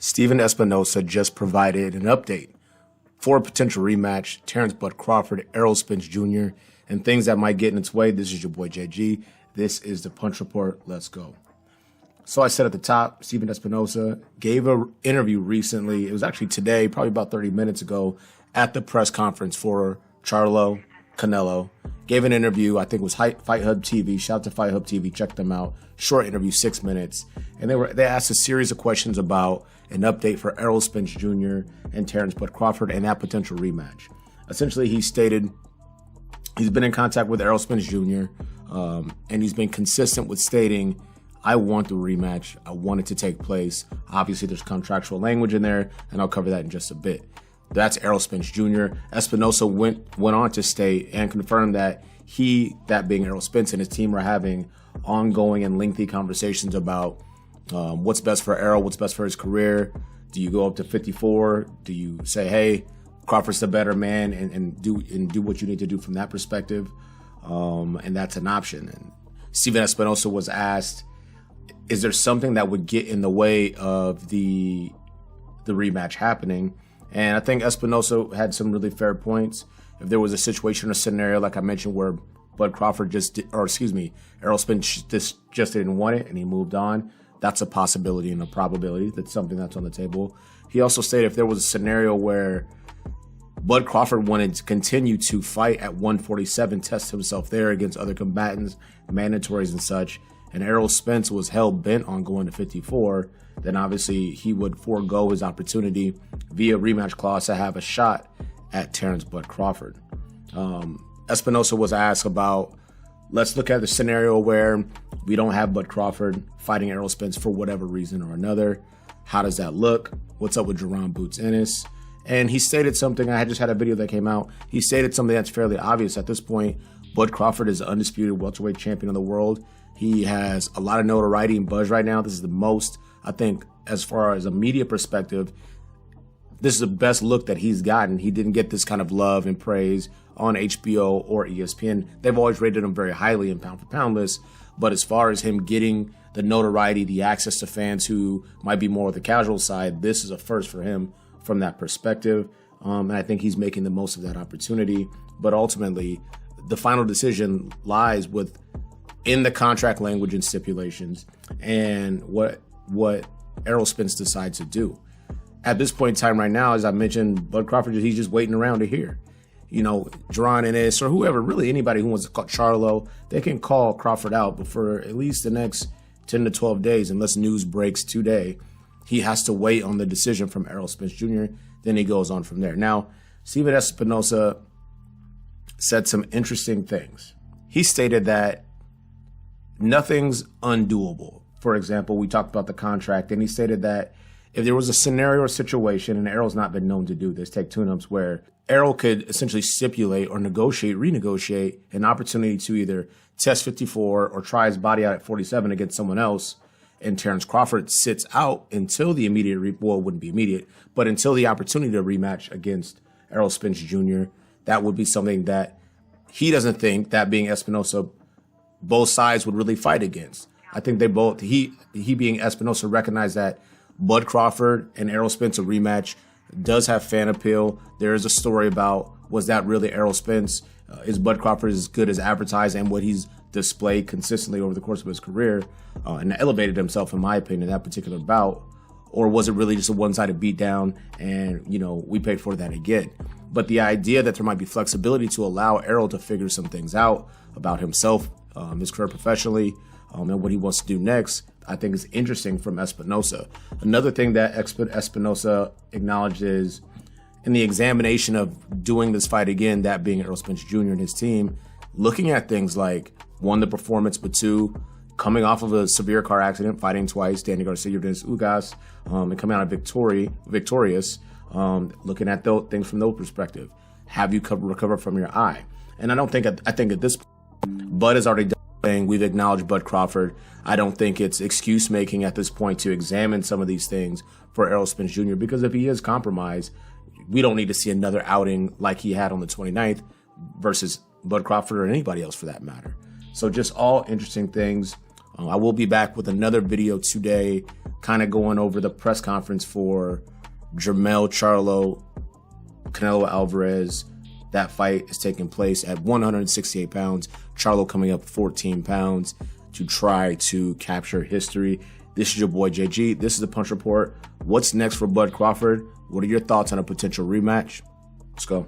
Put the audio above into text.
Steven Espinoza just provided an update for a potential rematch, Terence "Bud" Crawford, Errol Spence Jr., and things that might get in its way. This is your boy JG. This is the Punch Report. Let's go. So I said at the top, Steven Espinoza gave an interview recently. It was actually today, probably about 30 minutes ago, at the press conference for Charlo Canelo. Gave an interview, I think it was Fight Hub TV. Shout out to Fight Hub TV. Check them out. Short interview, 6 minutes. And they asked a series of questions about an update for Errol Spence Jr. and Terence "Bud" Crawford and that potential rematch. Essentially, he stated he's been in contact with Errol Spence Jr. And he's been consistent with stating, I want the rematch. I want it to take place. Obviously, there's contractual language in there, and I'll cover that in just a bit. That's Errol Spence Jr. Espinoza went on to state and confirm that that being Errol Spence and his team, are having ongoing and lengthy conversations about what's best for Errol, what's best for his career. Do you go up to 54? Do you say, hey, Crawford's the better man and do what you need to do from that perspective? And that's an option. And Steven Espinoza was asked, is there something that would get in the way of the rematch happening? And I think Espinoza had some really fair points. If there was a situation or scenario, like I mentioned, where Errol Spence just didn't want it and he moved on, that's a possibility and a probability. That's something that's on the table. He also stated if there was a scenario where Bud Crawford wanted to continue to fight at 147, test himself there against other combatants, mandatories and such, and Errol Spence was hell-bent on going to 54, then obviously he would forego his opportunity via rematch clause to have a shot at Terence "Bud" Crawford. Espinoza was asked about, let's look at the scenario where we don't have Bud Crawford fighting Errol Spence for whatever reason or another. How does that look? What's up with Jerron Boots Ennis? And he stated something, I just had a video that came out. He stated something that's fairly obvious at this point. Bud Crawford is the undisputed welterweight champion of the world. He has a lot of notoriety and buzz right now. This is the most, I think, as far as a media perspective, this is the best look that he's gotten. He didn't get this kind of love and praise on HBO or ESPN. They've always rated him very highly in pound-for-pound lists. But as far as him getting the notoriety, the access to fans who might be more of the casual side, this is a first for him from that perspective. And I think he's making the most of that opportunity. But ultimately, the final decision lies in the contract language and stipulations and what Errol Spence decides to do. At this point in time right now, as I mentioned, Bud Crawford, he's just waiting around to hear. You know, Jerron Ennis or whoever, really anybody who wants to call Charlo, they can call Crawford out. But for at least the next 10 to 12 days, unless news breaks today, he has to wait on the decision from Errol Spence Jr. Then he goes on from there. Now, Steven Espinoza said some interesting things. He stated that nothing's undoable. For example, we talked about the contract, and he stated that if there was a scenario or situation, and Errol's not been known to do this, take tune-ups, where Errol could essentially stipulate or renegotiate an opportunity to either test 54 or try his body out at 47 against someone else, and Terence Crawford sits out until the immediate, it wouldn't be immediate, but until the opportunity to rematch against Errol Spence Jr., that would be something that he doesn't think, that being Espinoza, both sides would really fight against. I think they both, he being Espinoza, recognized that Bud Crawford and Errol Spence, a rematch, does have fan appeal. There is a story about, was that really Errol Spence? Is Bud Crawford as good as advertised and what he's displayed consistently over the course of his career and elevated himself, in my opinion, in that particular bout? Or was it really just a one-sided beatdown and, we paid for that again? But the idea that there might be flexibility to allow Errol to figure some things out about himself, his career professionally, and what he wants to do next, I think is interesting from Espinoza. Another thing that Espinoza acknowledged is in the examination of doing this fight again, that being Errol Spence Jr. and his team, looking at things like, one, the performance, but two, coming off of a severe car accident, fighting twice, Danny Garcia, Dennis Ugas, and coming out of victorious, looking at things from those perspective. Have you recovered from your eye? And I think at this point, Bud has already done thing. We've acknowledged Bud Crawford. I don't think it's excuse making at this point to examine some of these things for Errol Spence Jr. because if he is compromised, we don't need to see another outing like he had on the 29th versus Bud Crawford or anybody else for that matter. So just all interesting things. I will be back with another video today kind of going over the press conference for Jermell Charlo, Canelo Alvarez. That fight is taking place at 168 pounds. Charlo coming up 14 pounds to try to capture history. This is your boy JG. This is the Punch Report. What's next for Bud Crawford? What are your thoughts on a potential rematch? Let's go.